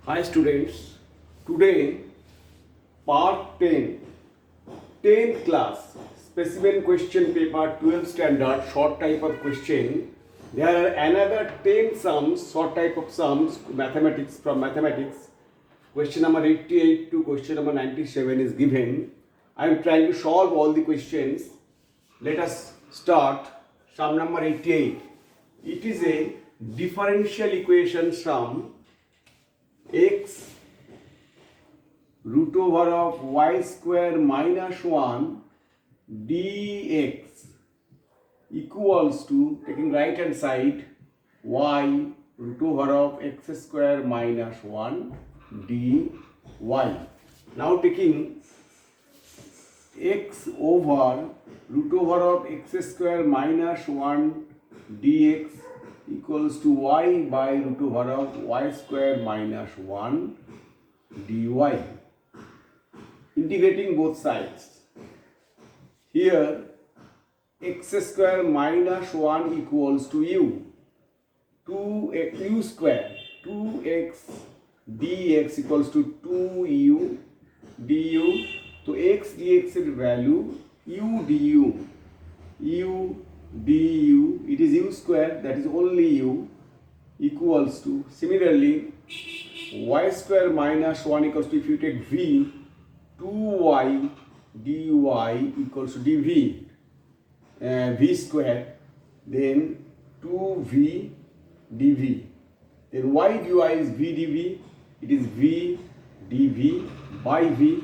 Hi students, today part 10, 10th class, specimen question paper 12 standard, short type of question. There are another 10 sums, short type of sums, mathematics from mathematics. Question number 88 to question number 97 is given. I am trying to solve all the questions. Let us start sum number 88. It is a differential equation sum x root over of y square minus 1 dx equals to, taking right hand side, y root over of x square minus 1 dy. Now taking x over root over of x square minus 1 dx equals to y by root over of y square minus 1 dy. Integrating both sides. Here x square minus 1 equals to u. 2 square 2x dx equals to 2u du. So x dx এর value u du, it is u square, that is only u, equals to, similarly y square minus 1 equals to, if you take v, 2y dy equals to dv, v square, then 2v dv, then y dy is v dv, it is v dv by v,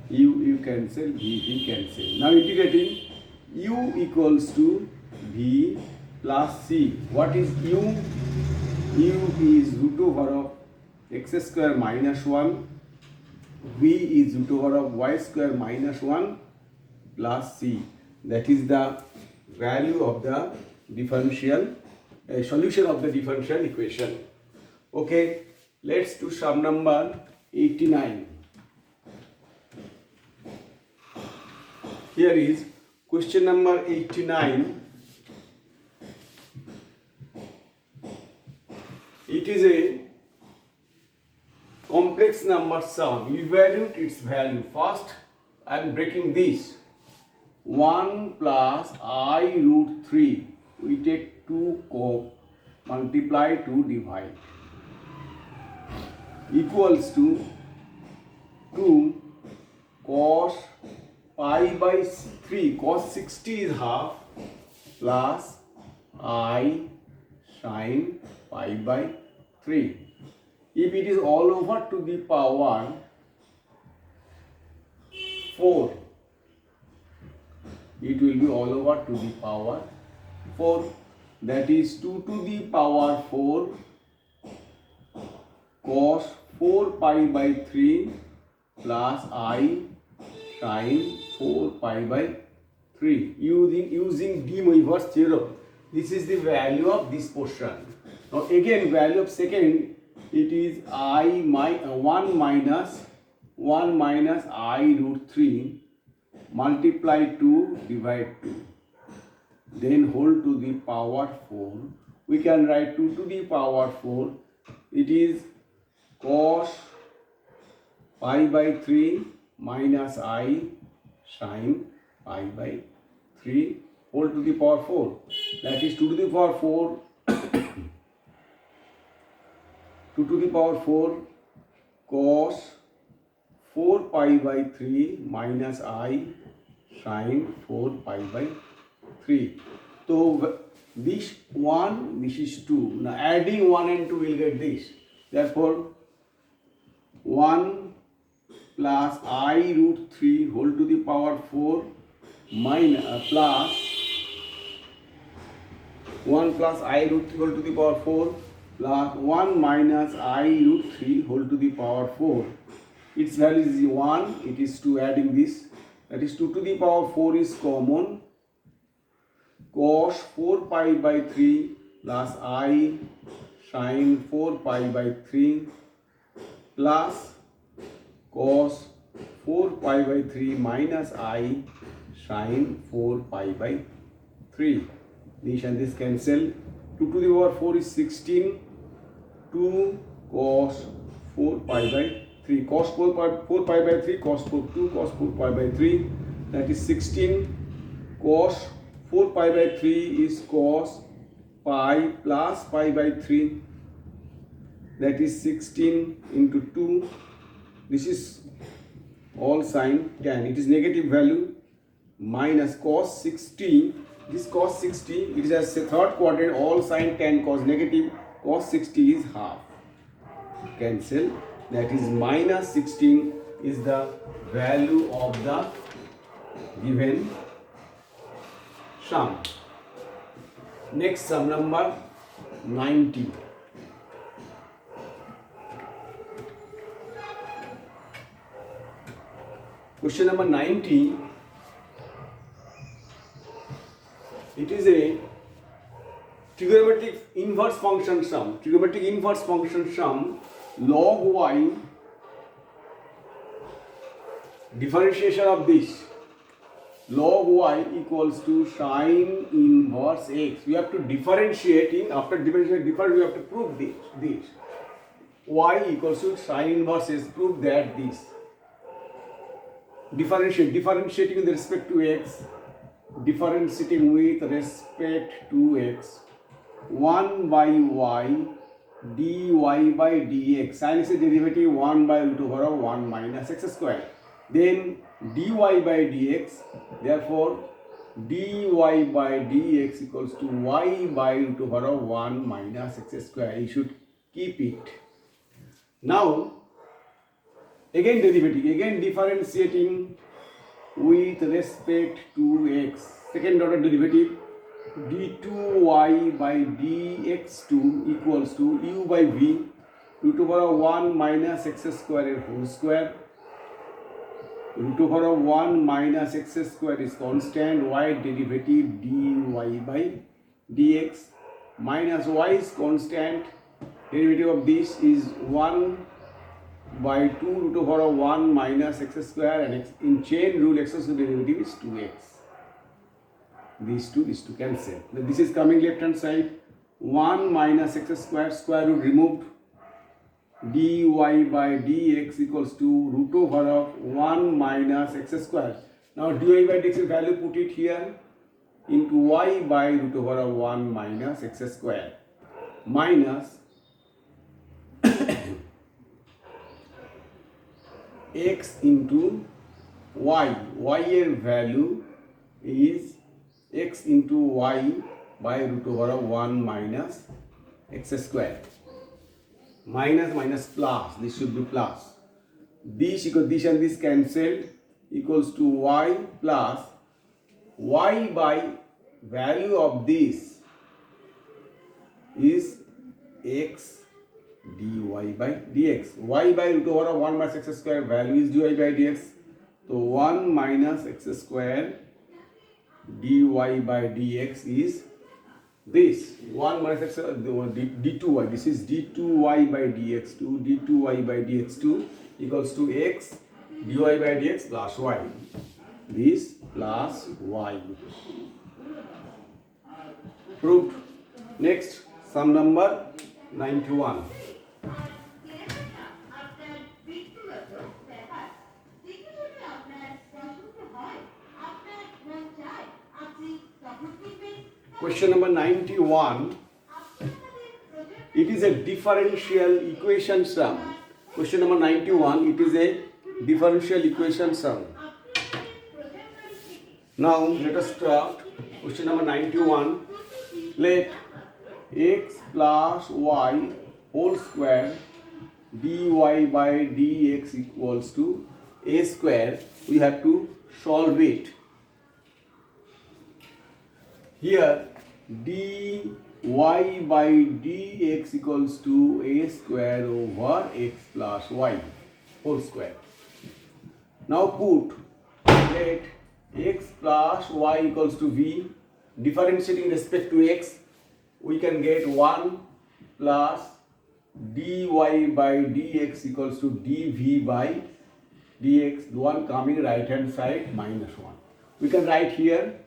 u cancel, v cancel. Now integrating, u equals to v plus c. What is u? U is root over of x square minus 1, v is root over of y square minus 1 plus c. That is the value of the differential, solution of the differential equation. Okay, let's do sum number 89. Here is question number 89. It is a complex number sum. Evaluate its value. First, I am breaking this. 1 plus I root 3. We take 2 multiply to divide. Equals to 2 cos pi by 3, cos 60 is half, plus I sin pi by 3. If it is all over to the power 4, it will be all over to the power 4, that is 2 to the power 4 cos 4 pi by 3 plus I sin 4 pi by 3 using De Moivre's theorem. This is the value of this portion. Now again, value of second, it is 1 minus I root 3 multiply 2 divide 2, then whole to the power 4. We can write 2 to the power 4. It is cos pi by 3 minus I sin pi by 3 whole to the power 4. That is 2 to the power 4 2 to the power 4 cos 4 pi by 3 minus I sin 4 pi by 3. So this 1, this is 2. Now adding 1 and 2 will get this. Therefore 1 plus I root 3 whole to the power 4 minus plus 1 plus I root 3 whole to the power 4 plus 1 minus I root 3 whole to the power 4. Its value is 1, it is 2, adding this, that is 2 to the power 4 is common, cos 4 pi by 3 plus I sin 4 pi by 3 plus cos 4 pi by 3 minus I sin 4 pi by 3. This and this cancel. 2 to the power 4 is 16. 2 cos 4 pi by 3. Cos 4 pi by 3, cos 2 cos 4 pi by 3, that is 16. Cos 4 pi by 3 is cos pi plus pi by 3, that is 16 into 2. This is all sine tan. It is negative value, minus cos 60. This cos 60, it is as a third quadrant, all sine tan cos negative. Cos 60 is half. Cancel. That is minus 16 is the value of the given sum. Next sum number 90. Question number 90. It is a trigonometric inverse function sum. Trigonometric inverse function sum, log y, differentiation of this, log y equals to sine inverse x. We have to differentiate in, after differentiate, we have to prove this. Y equals to sine inverse x, prove that this. Differentiating with respect to x, differentiating with respect to x, 1 by y dy by dx, sin is a derivative 1 by root over of 1 minus x square, then dy by dx, therefore dy by dx equals to y by root over of 1 minus x square. You should keep it. Now again derivative, again differentiating with respect to x, second order derivative, d2y by dx2 equals to u by v root over of 1 minus x square whole square. Root over of 1 minus x square is constant, y derivative dy by dx minus y is constant, derivative of this is 1 by 2 root over of 1 minus x square, and x, in chain rule x square derivative is 2x. These two cancel. This is coming left hand side, 1 minus x square, square root removed, dy by dx equals to root over of 1 minus x square. Now dy by dx value, put it here, into y by root over of 1 minus x square, minus x into y. Y এর value is x into y by root over of 1 minus x square. Minus plus, this should be plus. This equals this and this cancelled, equals to y plus y by value of this is x dy by dx. Y by root over of 1 minus x square, value is dy by dx. So 1 minus x square dy by dx is this 1 minus x d2y. This is d2y by dx2, d2y by dx2 equals to x dy by dx plus y. This plus y. Proved. Next, sum number 91. Question number 91. It is a differential equation sum. Question number 91. It is a differential equation sum. Now let us start. Question number 91. Let x plus y whole square dy by dx equals to a square. We have to solve it. Here dy by dx equals to a square over x plus y whole square. Now put, let x plus y equals to v, differentiating respect to x, we can get 1 plus dy by dx equals to dv by dx, the one coming right hand side minus 1. We can write here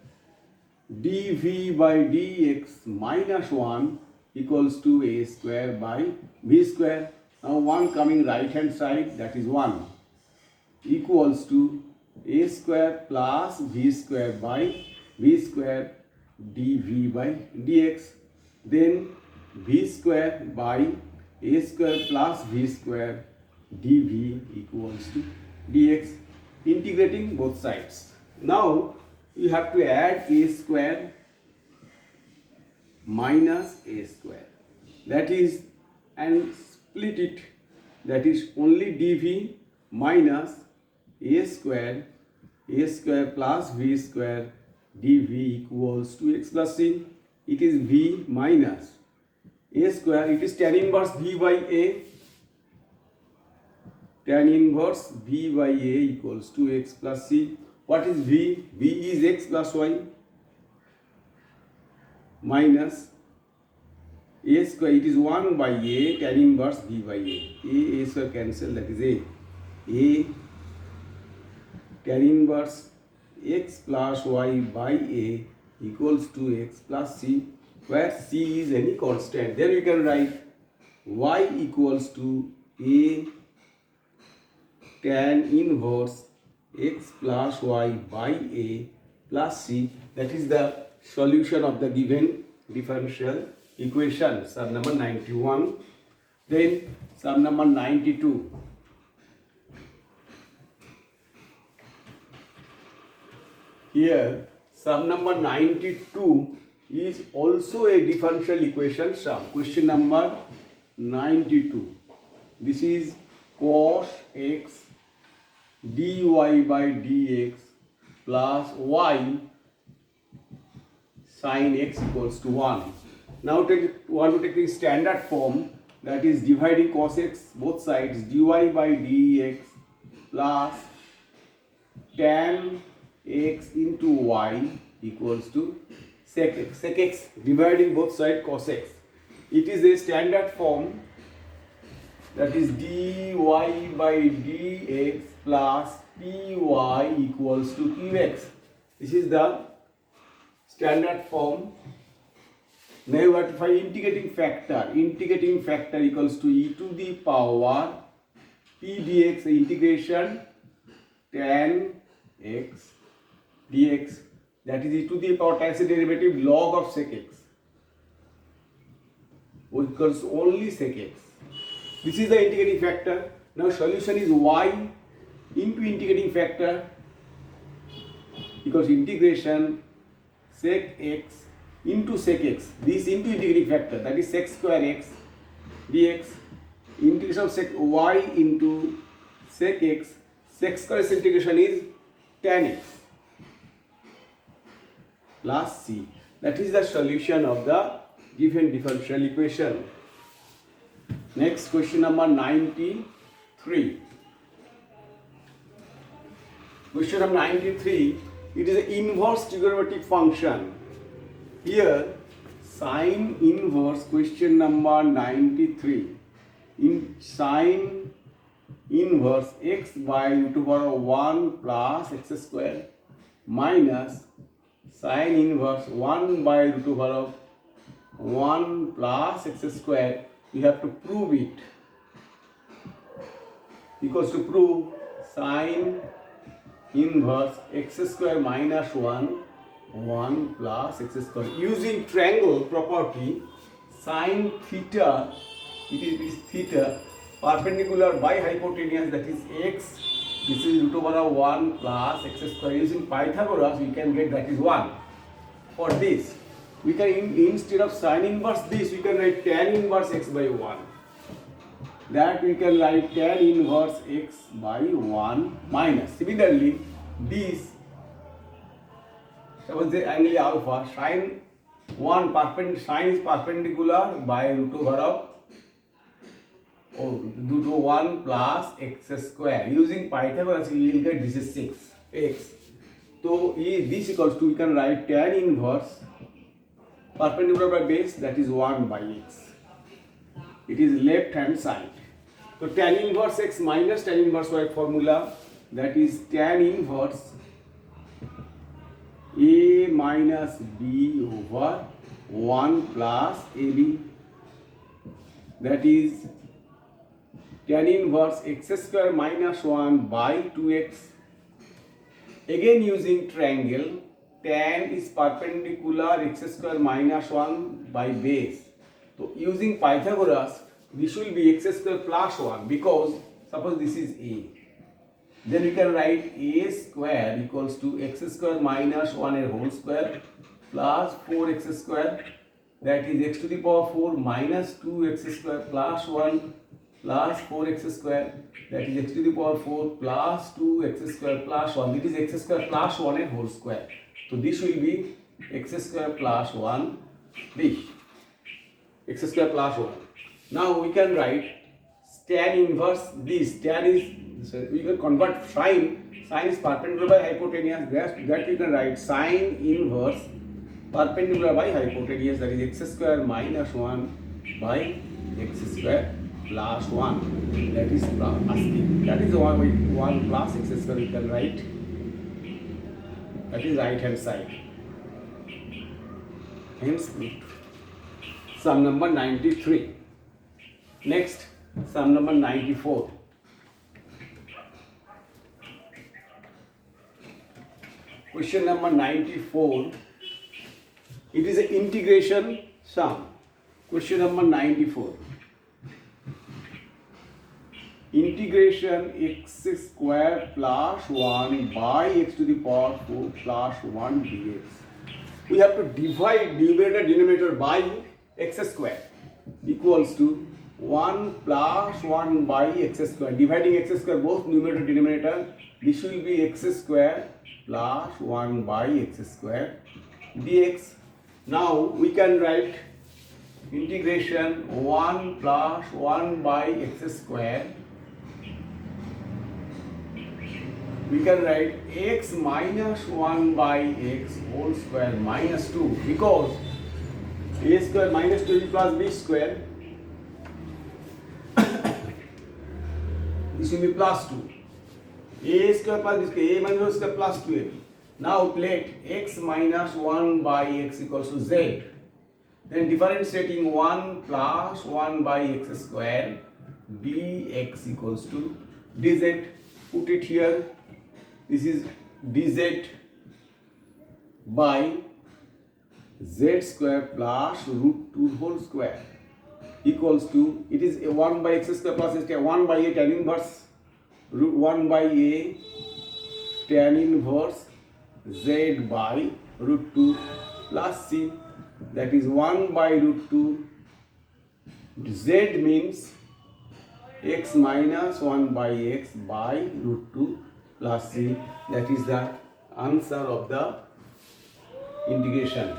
dv by dx minus 1 equals to a square by v square. Now 1 coming right hand side, that is 1, equals to a square plus v square by v square dv by dx. Then v square by a square plus v square dv equals to dx. Integrating both sides. Now you have to add a square minus a square, that is, and split it, that is only dv minus a square plus v square dv equals to x plus c. It is v minus a square, it is tan inverse v by a, tan inverse v by a equals to x plus c. What is v? V is x plus y minus a square, it is 1 by a, tan inverse v by a square cancel, that is a tan inverse x plus y by a equals to x plus c, where c is any constant. Then we can write y equals to a tan inverse x plus y by a plus c. That is the solution of the given differential equation, sum number 91. Then sum number 92. Here sum number 92 is also a differential equation sum. Question number 92. This is cos x dy by dx plus y sin x equals to 1. Now want to take the standard form, that is dividing cos x both sides, dy by dx plus tan x into y equals to sec x. Sec x dividing both sides cos x. It is a standard form, that is dy by dx plus py equals to qx. This is the standard form. Now you have to find integrating factor. Integrating factor equals to e to the power p dx, integration tan x dx, that is e to the power tan derivative log of sec x, which equals only sec x. This is the integrating factor. Now solution is y into integrating factor equals integration sec x into sec x. This into integrating factor, that is sec square x dx, integration of sec y into sec x. Sec square integration is tan x plus c. That is the solution of the given differential equation. Next, question number 93. Question number 93, it is an inverse trigonometric function. Here, sine inverse, question number 93, in sine inverse x by root over 1 plus x square minus sine inverse 1 by root over 1 plus x square. We have to prove it. Equals to prove sine inverse x square minus 1 plus x square. Using triangle property, sine theta, it is theta perpendicular by hypotenuse, that is x. This is root over 1 plus x square. Using Pythagoras, we can get that is 1. For this, we can instead of sine inverse this, we can write tan inverse x by 1. That we can write tan inverse x by 1 minus. Similarly, this, suppose the angle alpha, sine is perpendicular by root over 1 plus x square. Using Pythagoras, we will get this is 6x. So this equals to, we can write tan inverse perpendicular by base, that is 1 by x. It is left hand side. So tan inverse x minus tan inverse y formula, that is tan inverse a minus b over 1 plus ab, that is tan inverse x square minus 1 by 2x. Again using triangle, tan is perpendicular x square minus 1 by base. So using Pythagoras, this will be x square plus 1 because suppose this is a. Then we can write a square equals to x square minus 1 whole square plus 4x square, that is x to the power 4 minus 2x square plus 1 plus 4x square, that is x to the power 4 plus 2x square plus 1, this is x square plus 1 whole square. So this will be x square plus 1, this x square plus 1. Now we can write tan inverse this, tan is, so we can convert sine is perpendicular by hypotenuse, that you can write sine inverse perpendicular by hypotenuse, that is x square minus 1 by x square plus 1, that is asking, that is 1 plus x square we can write, that is right hand side. Hence sum number 93. Next, sum number 94. Question number 94. It is an integration sum. Question number 94. Integration x square plus 1 by x to the power 4 plus 1 dx. We have to divide numerator denominator by x square equals to 1 plus 1 by x square. Dividing x square both numerator denominator, this will be x square plus 1 by x square dx. Now we can write integration 1 plus 1 by x square. We can write x minus 1 by x whole square minus 2, because a square minus 2 plus b square, this will be plus 2. A square plus b square, a minus square plus 2ab. Now let x minus 1 by x equals to z. Then differentiating 1 plus 1 by x square dx equals to dz. Put it here. This is dz by z square plus root 2 whole square equals to, it is a 1 by x square plus 1 by a tan inverse root 1 by a tan inverse z by root 2 plus c, that is 1 by root 2. Z means x minus 1 by x by root 2 plus c, that is the answer of the integration.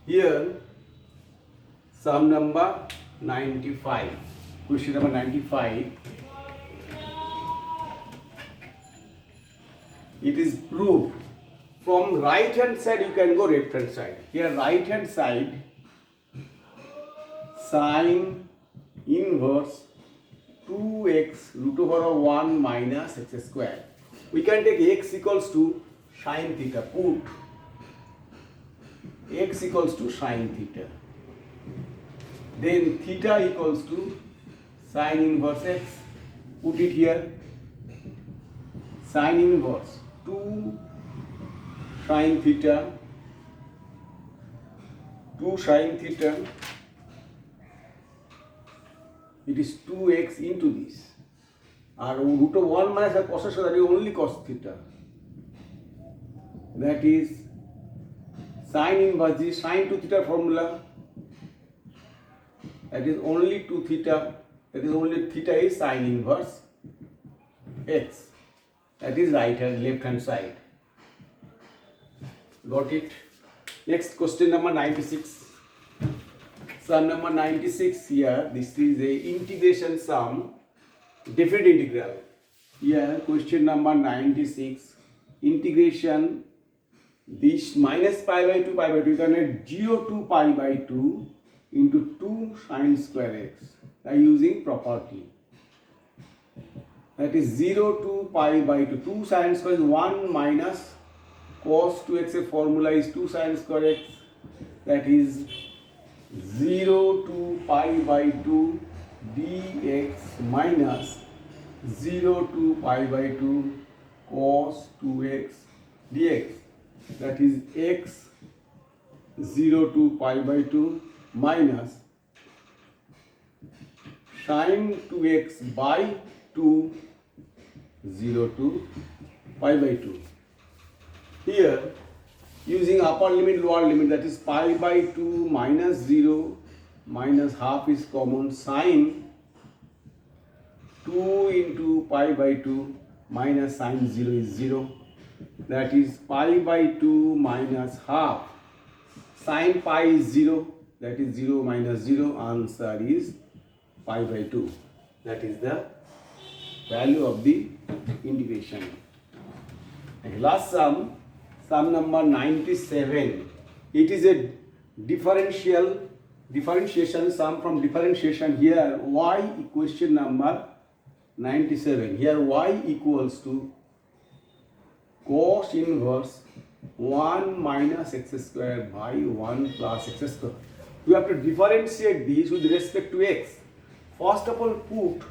Here sum number 95. Question number 95. It is proved from right hand side you can go left hand side. Here right hand side sine inverse 2x root over 1 minus x square. We can take x equals to sine theta. Put x equals to sine theta. Then theta equals to sine inverse x. Put it here. Sine inverse 2 sine theta. 2 sine theta. It is 2x into this. And root of 1 minus cos, so that is only cos theta. That is sine inverse, this sine 2 theta formula. That is only 2 theta. That is only theta is sine inverse x. That is right hand, left hand side. Got it? Next question number 96. Sum number 96 here. This is a integration sum, definite integral. Here question number 96. Integration this minus pi by 2 you can add 0 to pi by 2 into 2 sine square x by using property. That is 0 to pi by 2. 2 sine square is 1 minus cos 2x. Formula is 2 sine square x. That is 0 to pi pi by 2 dx minus 0 to pi by 2 cos 2x dx, that is x 0 to pi by 2 minus sin 2x by 2 0 to pi by 2. Here using upper limit lower limit, that is pi by 2 minus 0 minus half is common, sin 2 into pi by 2 minus sin 0 is 0, that is pi by 2 minus half, sin pi is 0, that is 0 minus 0, answer is pi by 2, that is the value of the integration. And last sum number 97. It is a differentiation sum from differentiation. Here y, question number 97. Here y equals to cos inverse 1 minus x square by 1 plus x square. We have to differentiate these with respect to x. First of all, put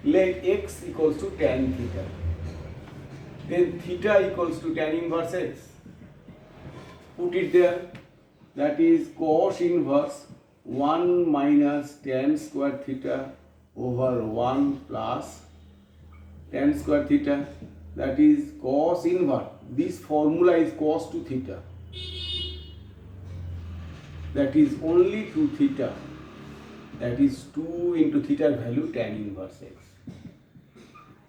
let x equals to tan theta. Then theta equals to tan inverse x. Put it there. That is cos inverse 1 minus tan square theta over 1 plus tan square theta. That is cos inverse. This formula is cos to theta. That is only to theta. That is 2 into theta value tan inverse x.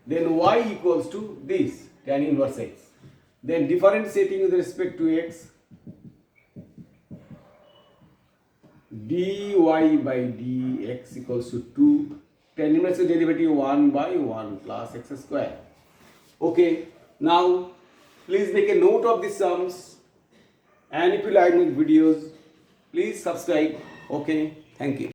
Then y equals to this tan inverse x. Then differentiating with respect to x, dy by dx equals to 2, tan inverse derivative 1 by 1 plus x square. Okay, now please make a note of the sums, and if you like my videos, please subscribe. Okay, thank you.